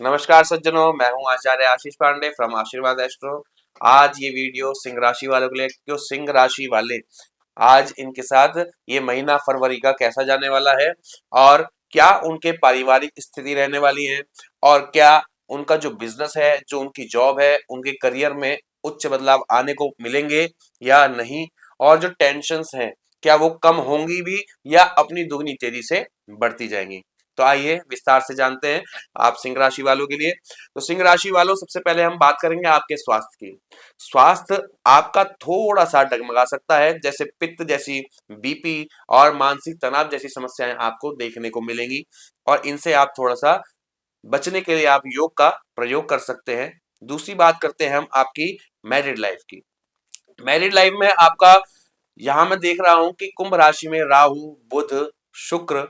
नमस्कार सज्जनों, मैं हूं आचार्य आशीष पांडे फ्रॉम आशीर्वाद एस्ट्रो। आज ये वीडियो सिंह राशि वालों के लिए, जो सिंह राशि वाले आज इनके साथ ये महीना फरवरी का कैसा जाने वाला है और क्या उनके पारिवारिक स्थिति रहने वाली है और क्या उनका जो बिजनेस है, जो उनकी जॉब है, उनके करियर में उच्च बदलाव आने को मिलेंगे या नहीं, और जो टेंशन्स हैं क्या वो कम होंगी भी या अपनी दुगनी तेजी से बढ़ती जाएंगी। तो आइए विस्तार से जानते हैं आप सिंह राशि वालों के लिए। तो सिंह राशि वालों, सबसे पहले हम बात करेंगे आपके स्वास्थ्य की। स्वास्थ्य आपका थोड़ा सा डगमगा सकता है, जैसे पित्त जैसी, बीपी और मानसिक तनाव जैसी समस्याएं आपको देखने को मिलेंगी और इनसे आप थोड़ा सा बचने के लिए आप योग का प्रयोग कर सकते हैं। दूसरी बात करते हैं हम आपकी मैरिड लाइफ की। मैरिड लाइफ में आपका, यहां मैं देख रहा हूं कि कुंभ राशि में राहु, बुध, शुक्र,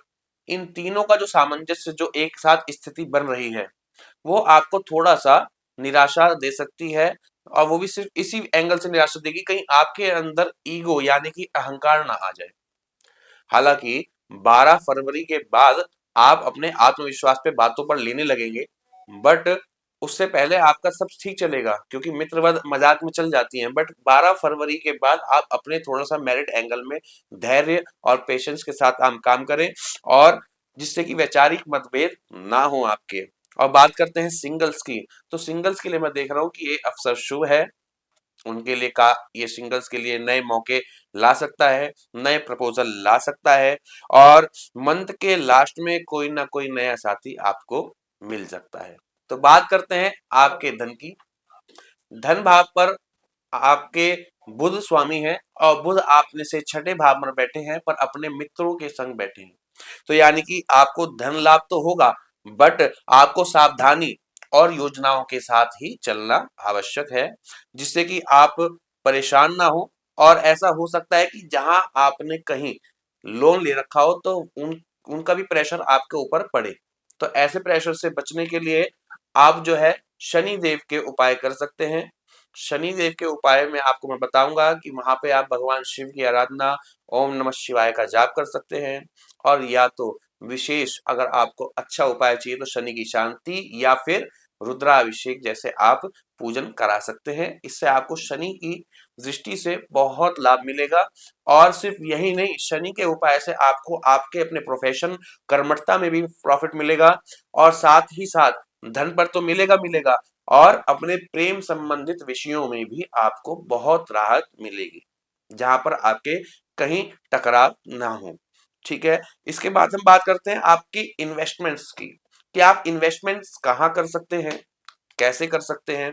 इन तीनों का जो सामंजस्य, जो एक साथ स्थिति बन रही है, वो आपको थोड़ा सा निराशा दे सकती है। और वो भी सिर्फ इसी एंगल से निराशा देगी, कहीं आपके अंदर ईगो यानी कि अहंकार ना आ जाए। हालांकि 12 फरवरी के बाद आप अपने आत्मविश्वास पे बातों पर लेने लगेंगे, बट उससे पहले आपका सब ठीक चलेगा, क्योंकि मित्रवत मजाक में चल जाती हैं। बट 12 फरवरी के बाद आप अपने थोड़ा सा मेरिट एंगल में धैर्य और पेशेंस के साथ आप काम करें, और जिससे कि वैचारिक मतभेद ना हो आपके। और बात करते हैं सिंगल्स की। तो सिंगल्स के लिए मैं देख रहा हूँ कि ये अवसर शुभ है उनके लिए। का ये सिंगल्स के लिए नए मौके ला सकता है, नए प्रपोजल ला सकता है, और मंथ के लास्ट में कोई ना कोई नया साथी आपको मिल सकता है। तो बात करते हैं आपके धन की। धन भाव पर आपके बुध स्वामी है और बुध आपने से छठे भाव में बैठे हैं, पर अपने मित्रों के संग बैठे हैं। तो यानी कि आपको धन लाभ तो होगा, बट आपको सावधानी और योजनाओं के साथ ही चलना आवश्यक है, जिससे कि आप परेशान ना हो। और ऐसा हो सकता है कि जहां आपने कहीं लोन ले रखा हो, तो उनका भी प्रेशर आपके ऊपर पड़े। तो ऐसे प्रेशर से बचने के लिए आप जो है शनि देव के उपाय कर सकते हैं। शनि देव के उपाय में आपको मैं बताऊंगा कि वहां पे आप भगवान शिव की आराधना, ओम नमः शिवाय का जाप कर सकते हैं। और या तो विशेष अगर आपको अच्छा उपाय चाहिए तो शनि की शांति या फिर रुद्राभिषेक जैसे आप पूजन करा सकते हैं। इससे आपको शनि की दृष्टि से बहुत लाभ मिलेगा। और सिर्फ यही नहीं, शनि के उपाय से आपको आपके अपने प्रोफेशन, कर्मठता में भी प्रॉफिट मिलेगा, और साथ ही साथ धन पर तो मिलेगा मिलेगा, और अपने प्रेम संबंधित विषयों में भी आपको बहुत राहत मिलेगी, जहां पर आपके कहीं टकराव ना हो। ठीक है। इसके बाद हम बात करते हैं आपकी इन्वेस्टमेंट्स की, कि आप इन्वेस्टमेंट्स कहाँ कर सकते हैं, कैसे कर सकते हैं।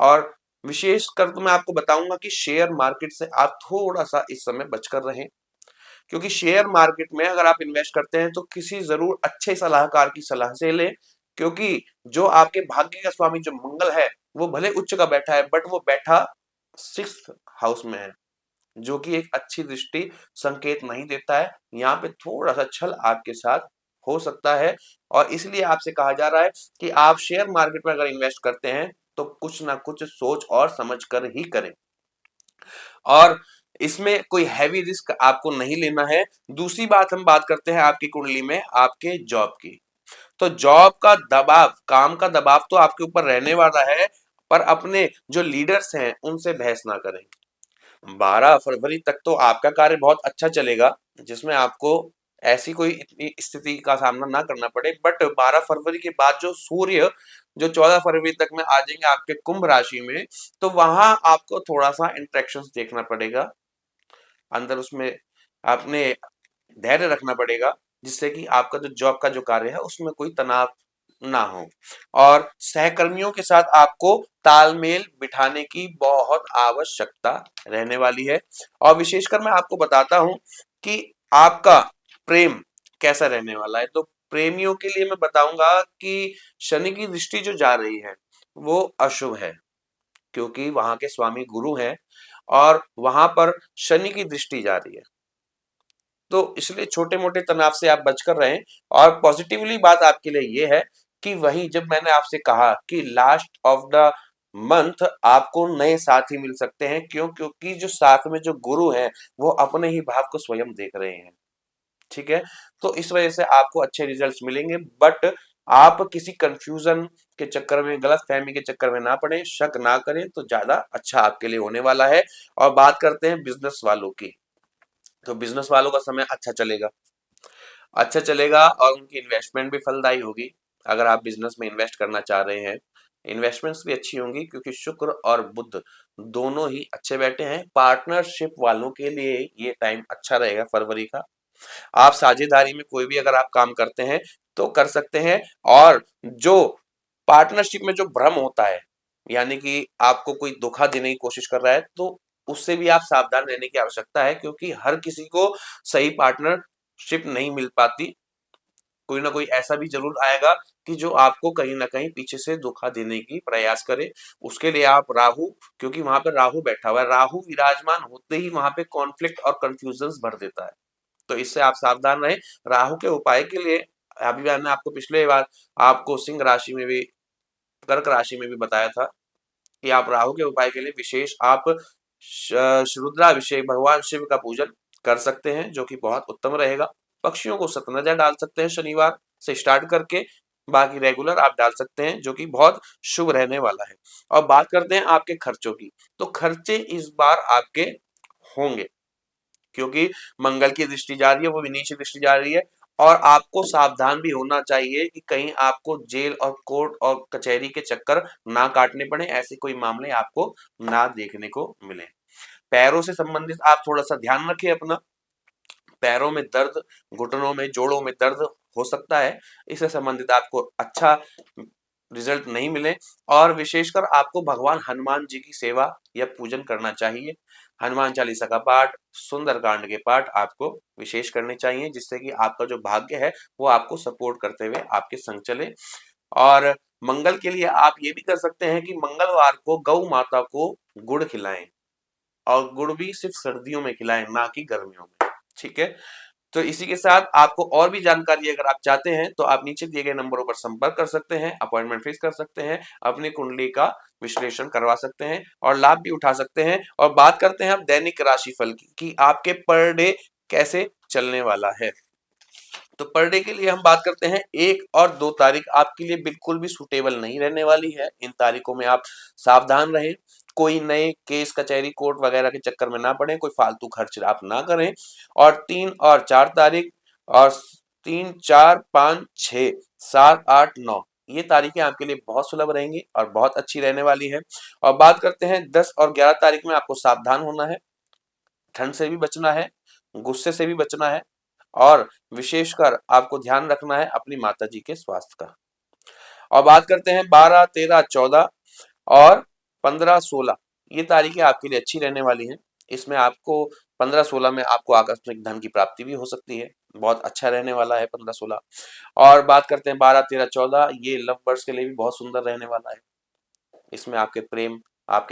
और विशेष कर तो मैं आपको बताऊंगा कि शेयर मार्केट से आप थोड़ा सा इस समय बचकर रहें, क्योंकि शेयर मार्केट में अगर आप इन्वेस्ट करते हैं तो किसी जरूर अच्छे सलाहकार की सलाह से लें, क्योंकि जो आपके भाग्य का स्वामी जो मंगल है, वो भले उच्च का बैठा है, बट वो बैठा 6th हाउस में है, जो कि एक अच्छी दृष्टि संकेत नहीं देता है। यहाँ पे थोड़ा सा छल आपके साथ हो सकता है, और इसलिए आपसे कहा जा रहा है कि आप शेयर मार्केट में अगर इन्वेस्ट करते हैं तो कुछ ना कुछ सोच और समझ कर ही करें, और इसमें कोई हैवी रिस्क आपको नहीं लेना है। दूसरी बात, हम बात करते हैं आपकी कुंडली में आपके जॉब की। तो जॉब का दबाव, काम का दबाव तो आपके ऊपर रहने वाला है, पर अपने जो लीडर्स हैं उनसे बहस ना करें। 12 फरवरी तक तो आपका कार्य बहुत अच्छा चलेगा, जिसमें आपको ऐसी कोई इतनी स्थिति का सामना ना करना पड़े। बट 12 फरवरी के बाद जो सूर्य जो 14 फरवरी तक में आ जाएंगे आपके कुंभ राशि में, तो वहां आपको थोड़ा सा इंट्रैक्शंस देखना पड़ेगा अंदर, उसमें आपने धैर्य रखना पड़ेगा, जिससे कि आपका जो जॉब का जो कार्य है उसमें कोई तनाव ना हो। और सहकर्मियों के साथ आपको तालमेल बिठाने की बहुत आवश्यकता रहने वाली है। और विशेषकर मैं आपको बताता हूं कि आपका प्रेम कैसा रहने वाला है। तो प्रेमियों के लिए मैं बताऊंगा कि शनि की दृष्टि जो जा रही है वो अशुभ है, क्योंकि वहां के स्वामी गुरु हैं और वहां पर शनि की दृष्टि जा रही है। तो इसलिए छोटे मोटे तनाव से आप बचकर रहें। और पॉजिटिवली बात आपके लिए ये है कि वही जब मैंने आपसे कहा कि लास्ट ऑफ द मंथ आपको नए साथी मिल सकते हैं, क्यों? क्योंकि जो साथ में जो गुरु हैं वो अपने ही भाव को स्वयं देख रहे हैं। ठीक है। तो इस वजह से आपको अच्छे रिजल्ट्स मिलेंगे, बट आप किसी कंफ्यूजन के चक्कर में, गलत फहमी के चक्कर में ना पड़े, शक ना करें तो ज्यादा अच्छा आपके लिए होने वाला है। और बात करते हैं बिजनेस वालों की, तो बिजनेस वालों का समय अच्छा चलेगा, अच्छा चलेगा और उनकी इन्वेस्टमेंट भी फलदायी होगी। अगर आप बिजनेस में इन्वेस्ट करना चाह रहे हैं, इन्वेस्टमेंट्स भी अच्छी होंगी क्योंकि शुक्र और बुध दोनों ही अच्छे बैठे हैं। पार्टनरशिप वालों के लिए ये टाइम अच्छा रहेगा फरवरी का। आप साझेदारी में कोई भी अगर आप काम करते हैं तो कर सकते हैं। और जो पार्टनरशिप में जो भ्रम होता है, यानी कि आपको कोई धोखा देने की कोशिश कर रहा है, तो उससे भी आप सावधान रहने की आवश्यकता है क्योंकि हर किसी को सही पार्टनरशिप नहीं मिल पाती। कोई ना कोई ऐसा भी जरूर आएगा कि जो आपको कहीं ना कहीं पीछे से धोखा देने की प्रयास करे। उसके लिए आप राहु, क्योंकि वहां पर राहु बैठा हुआ है, राहु विराजमान होते ही वहां पे कॉन्फ्लिक्ट और कंफ्यूजन भर देता है, तो इससे आप सावधान रहें। राहु के उपाय के लिए अभी मैंने आपको पिछले बार आपको सिंह राशि में भी, कर्क राशि में भी बताया था कि आप राहु के उपाय के लिए विशेष आप रुद्राभिषेक भगवान शिव का पूजन कर सकते हैं, जो कि बहुत उत्तम रहेगा। पक्षियों को सतनजा डाल सकते हैं शनिवार से स्टार्ट करके, बाकी रेगुलर आप डाल सकते हैं, जो कि बहुत शुभ रहने वाला है। और बात करते हैं आपके खर्चों की, तो खर्चे इस बार आपके होंगे क्योंकि मंगल की दृष्टि जा रही है, वो विनीच दृष्टि जा रही है। और आपको सावधान भी होना चाहिए कि कहीं आपको जेल और कोर्ट और कचहरी के चक्कर ना काटने पड़े, ऐसे कोई मामले आपको ना देखने को मिले। पैरों से संबंधित आप थोड़ा सा ध्यान रखें अपना, पैरों में दर्द, घुटनों में, जोड़ों में दर्द हो सकता है, इससे संबंधित आपको अच्छा रिजल्ट नहीं मिले। और विशेषकर आपको भगवान हनुमान जी की सेवा या पूजन करना चाहिए। हनुमान चालीसा का पाठ, सुंदरकांड के पाठ आपको विशेष करने चाहिए, जिससे कि आपका जो भाग्य है वो आपको सपोर्ट करते हुए आपके संग चले। और मंगल के लिए आप ये भी कर सकते हैं कि मंगलवार को गौ माता को गुड़ खिलाएं, और गुड़ भी सिर्फ सर्दियों में खिलाएं, ना कि गर्मियों में। ठीक है, तो इसी के साथ आपको और भी जानकारी अगर आप चाहते हैं तो आप नीचे दिए गए नंबरों पर संपर्क कर सकते हैं, अपॉइंटमेंट फिक्स कर सकते हैं, अपनी कुंडली का विश्लेषण करवा सकते हैं और लाभ भी उठा सकते हैं। और बात करते हैं अब दैनिक राशिफल की कि आपके पर डे कैसे चलने वाला है। तो पर डे के लिए हम बात करते हैं, 1 और 2 तारीख आपके लिए बिल्कुल भी सुटेबल नहीं रहने वाली है। इन तारीखों में आप सावधान रहें, कोई नए केस कचहरी कोर्ट वगैरह के चक्कर में ना पड़े, कोई फालतू खर्च आप ना करें। और 3 और 4 तारीख, और 3, 4, 5, 6, 7, 8, 9 ये तारीखें आपके लिए बहुत सुलभ रहेंगी और बहुत अच्छी रहने वाली है। और बात करते हैं 10 और 11 तारीख में आपको सावधान होना है, ठंड से भी बचना है, गुस्से से भी बचना है, और विशेषकर आपको ध्यान रखना है अपनी माताजी के स्वास्थ्य का। और बात करते हैं 12, 13, 14 और 15, 16 ये तारीखें आपके लिए अच्छी रहने वाली हैं। इसमें आपको 15, 16 में आपको आकस्मिक धन की प्राप्ति भी हो सकती है, बहुत अच्छा रहने वाला है 15, 16। और बात करते हैं 12, 13, 14 ये लव बर्ड्स के लिए भी बहुत सुंदर रहने वाला है। इसमें आपके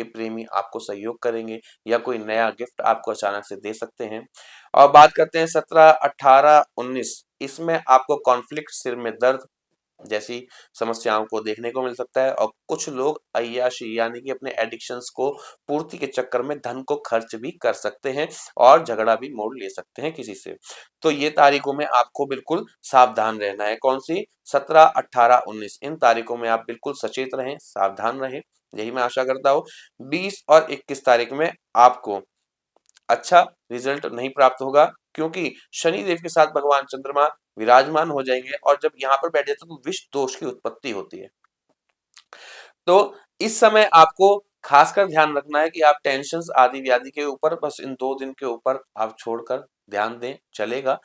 प्रेमी आपको सहयोग करेंगे या कोई नया गिफ्ट आपको अचानक से दे सकते हैं। और बात करते हैं 17, 18, 19 इसमें आपको कॉन्फ्लिक्ट, सिर में दर्द जैसी समस्याओं को देखने को मिल सकता है। और कुछ लोग अय्याशी यानी कि अपने एडिक्शंस को पूर्ति के चक्कर में धन को खर्च भी कर सकते हैं और झगड़ा भी मोड़ ले सकते हैं किसी से। तो ये तारीखों में आपको बिल्कुल सावधान रहना है। कौन सी? 17, 18, 19 इन तारीखों में आप बिल्कुल सचेत रहें, सावधान रहें, यही मैं आशा करता हूँ। 20 और 21 तारीख में आपको अच्छा रिजल्ट नहीं प्राप्त होगा क्योंकि शनि देव के साथ भगवान चंद्रमा विराजमान हो जाएंगे, और जब यहाँ पर बैठ जाते तो विष दोष की उत्पत्ति होती है। तो इस समय आपको खासकर ध्यान रखना है कि आप टेंशन्स आदि व्याधि के ऊपर बस इन 2 दिन के ऊपर आप छोड़कर ध्यान दें, चलेगा।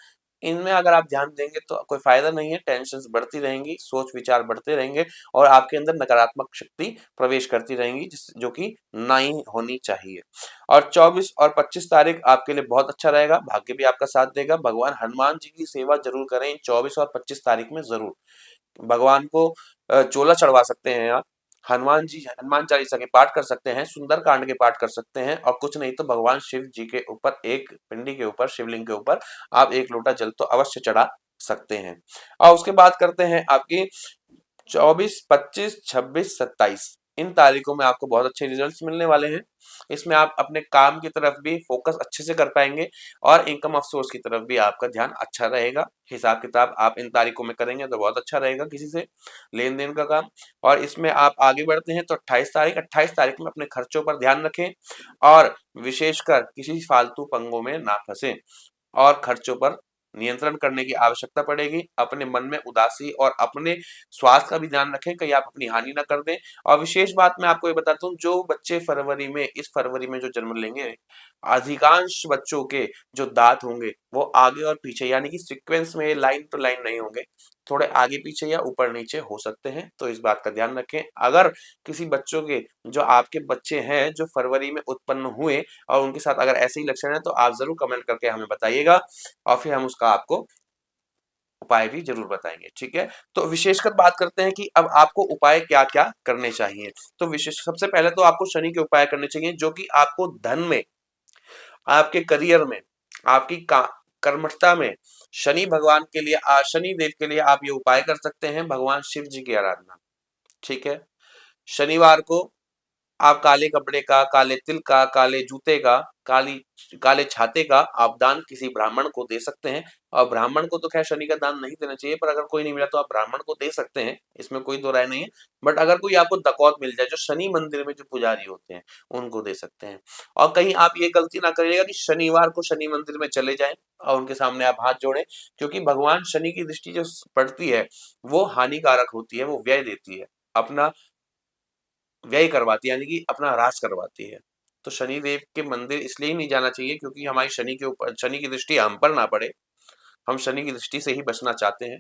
इनमें अगर आप ध्यान देंगे तो कोई फायदा नहीं है, टेंशन्स बढ़ती रहेंगी, सोच विचार बढ़ते रहेंगे और आपके अंदर नकारात्मक शक्ति प्रवेश करती रहेंगी, जो कि ना ही होनी चाहिए। और 24 और 25 तारीख आपके लिए बहुत अच्छा रहेगा, भाग्य भी आपका साथ देगा। भगवान हनुमान जी की सेवा जरूर करें इन 24 और 25 तारीख में जरूर। भगवान को चोला चढ़वा सकते हैं आप, हनुमान चालीसा के पाठ कर सकते हैं, सुंदरकांड के पाठ कर सकते हैं, और कुछ नहीं तो भगवान शिव जी के ऊपर एक पिंडी के ऊपर, शिवलिंग के ऊपर आप 1 लोटा जल तो अवश्य चढ़ा सकते हैं। और उसके बाद करते हैं आपकी 24, 25, 26, 27 इन तारीखों में आपको बहुत अच्छे रिजल्ट्स मिलने वाले हैं। इसमें आप अपने काम की तरफ भी फोकस अच्छे से कर पाएंगे और इनकम ऑफ सोर्स की तरफ भी आपका ध्यान अच्छा रहेगा। हिसाब किताब आप इन तारीखों में करेंगे तो बहुत अच्छा रहेगा किसी से लेन देन का काम। और इसमें आप आगे बढ़ते हैं तो 28 तारीख में अपने खर्चों पर ध्यान रखें और विशेषकर किसी फालतू पंगों में ना फंसे और खर्चों पर नियंत्रण करने की आवश्यकता पड़ेगी। अपने मन में उदासी और अपने स्वास्थ्य का भी ध्यान रखें, कहीं आप अपनी हानि ना कर दें। और विशेष बात मैं आपको ये बताता हूँ, जो बच्चे इस फरवरी में जो जन्म लेंगे, अधिकांश बच्चों के जो दांत होंगे वो आगे और पीछे यानी कि सीक्वेंस में लाइन टू लाइन नहीं होंगे, थोड़े आगे पीछे या ऊपर नीचे हो सकते हैं। तो इस बात का ध्यान रखें। अगर किसी बच्चों के जो आपके बच्चे हैं जो फरवरी में उत्पन्न हुए और उनके साथ अगर ऐसे ही लक्षण है तो आप जरूर कमेंट करके हमें बताइएगा और फिर हम उसका आपको उपाय भी जरूर बताएंगे। ठीक है, तो विशेषकर बात करते हैं कि अब आपको उपाय क्या क्या करने चाहिए। तो विशेष सबसे पहले तो आपको शनि के उपाय करने चाहिए जो कि आपको धन में, आपके करियर में, आपकी कर्मठता में शनि भगवान के लिए शनि देव के लिए आप ये उपाय कर सकते हैं। भगवान शिव जी की आराधना। ठीक है, शनिवार को आप काले कपड़े का, काले तिल का, काले जूते का, काले छाते का आप दान किसी ब्राह्मण को दे सकते हैं। और ब्राह्मण को तो खैर शनि का दान नहीं देना चाहिए, पर अगर कोई नहीं मिला तो आप ब्राह्मण को दे सकते हैं, इसमें कोई दो राय नहीं है। बट अगर कोई आपको दकौत मिल जाए, जो शनि मंदिर में जो पुजारी होते हैं उनको दे सकते हैं। और कहीं आप ये गलती ना करिएगा कि शनिवार को शनि मंदिर में चले जाएं और उनके सामने आप हाथ जोड़ें, क्योंकि भगवान शनि की दृष्टि जो पड़ती है वो हानिकारक होती है, वो व्यय देती है, अपना व्यय करवाती है, यानी कि अपना ह्रास करवाती है। तो शनिदेव के मंदिर इसलिए ही नहीं जाना चाहिए क्योंकि हमारी शनि के ऊपर शनि की दृष्टि हम पर ना पड़े, हम शनि की दृष्टि से ही बचना चाहते हैं।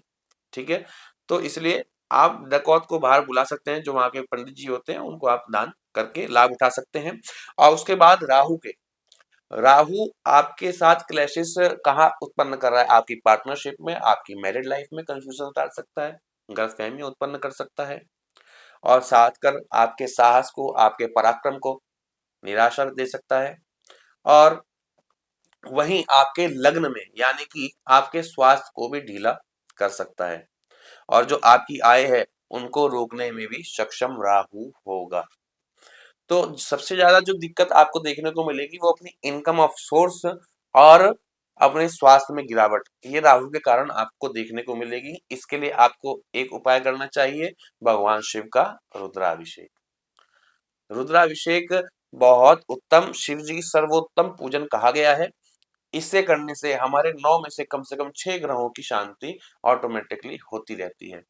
ठीक है, तो इसलिए आप डकौत को बाहर बुला सकते हैं, जो वहां के पंडित जी होते हैं उनको आप दान करके लाभ उठा सकते हैं। और उसके बाद राहु आपके साथ क्लैशेस कहाँ उत्पन्न कर रहा है? आपकी पार्टनरशिप में, आपकी मैरिड लाइफ में कंफ्यूजन डाल सकता है, गलतफहमी उत्पन्न कर सकता है और साथ कर आपके साहस को, आपके पराक्रम को निराशा दे सकता है। और वहीं आपके लग्न में यानी कि आपके स्वास्थ्य को भी ढीला कर सकता है और जो आपकी आय है उनको रोकने में भी सक्षम राहु होगा। तो सबसे ज्यादा जो दिक्कत आपको देखने को मिलेगी वो अपनी इनकम ऑफ सोर्स और अपने स्वास्थ्य में गिरावट, ये राहु के कारण आपको देखने को मिलेगी। इसके लिए आपको एक उपाय करना चाहिए, भगवान शिव का रुद्राभिषेक। रुद्राभिषेक बहुत उत्तम, शिव जी की सर्वोत्तम पूजन कहा गया है। इससे करने से हमारे 9 में से कम 6 ग्रहों की शांति ऑटोमेटिकली होती रहती है।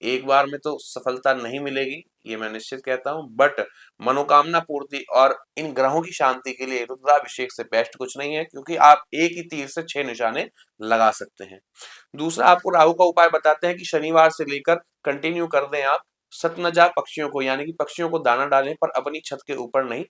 एक बार में तो सफलता नहीं मिलेगी, ये मैं निश्चित कहता हूँ, बट मनोकामना पूर्ति और इन ग्रहों की शांति के लिए रुद्राभिषेक से बेस्ट कुछ नहीं है, क्योंकि आप एक ही तीर से 6 निशाने लगा सकते हैं। दूसरा आपको राहु का उपाय बताते हैं कि शनिवार से लेकर कंटिन्यू कर दें आप सतनजा पक्षियों को, यानी कि पक्षियों को दाना डालें, पर अपनी छत के ऊपर नहीं,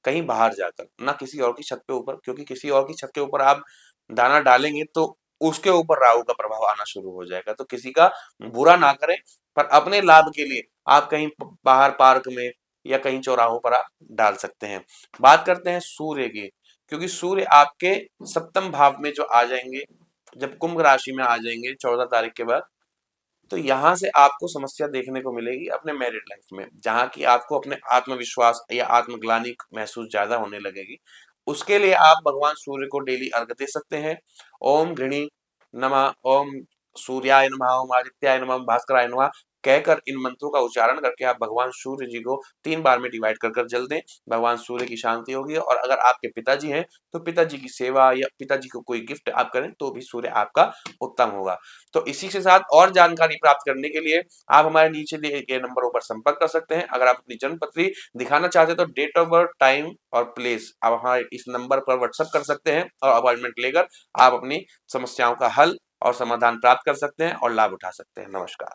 कहीं बाहर जाकर, ना किसी और की छत पे ऊपर, क्योंकि किसी और की छत के ऊपर आप दाना डालेंगे तो उसके ऊपर राहु का प्रभाव आना शुरू हो जाएगा। तो किसी का बुरा ना करें, पर अपने लाभ के लिए आप कहीं बाहर पार्क में या कहीं चौराहों पर आप डाल सकते हैं। बात करते हैं सूर्य की, क्योंकि सूर्य आपके सप्तम भाव में जो आ जाएंगे, जब कुंभ राशि में आ जाएंगे 14 तारीख के बाद, तो यहाँ से आपको समस्या देखने को मिलेगी अपने मैरिड लाइफ में, जहाँ की आपको अपने आत्मविश्वास या आत्मग्लानि महसूस ज्यादा होने लगेगी। उसके लिए आप भगवान सूर्य को डेली अर्घ दे सकते हैं। ओम गृणी नमः, ओम सूर्याय नमः, ओम आदित्याय नमः, भास्कराय नमः कहकर इन मंत्रों का उच्चारण करके आप भगवान सूर्य जी को 3 बार में डिवाइड कर जल दें। भगवान सूर्य की शांति होगी। और अगर आपके पिताजी हैं तो पिताजी की सेवा या पिताजी को कोई गिफ्ट आप करें तो भी सूर्य आपका उत्तम होगा। तो इसी के साथ और जानकारी प्राप्त करने के लिए आप हमारे नीचे दिए गए नंबरों पर संपर्क कर सकते हैं। अगर आप अपनी जन्म पत्री दिखाना चाहते हैं तो डेट ऑफ बर्थ, टाइम और प्लेस आप हमारे इस नंबर पर व्हाट्सएप कर सकते हैं और अपॉइंटमेंट लेकर आप अपनी समस्याओं का हल और समाधान प्राप्त कर सकते हैं और लाभ उठा सकते हैं। नमस्कार।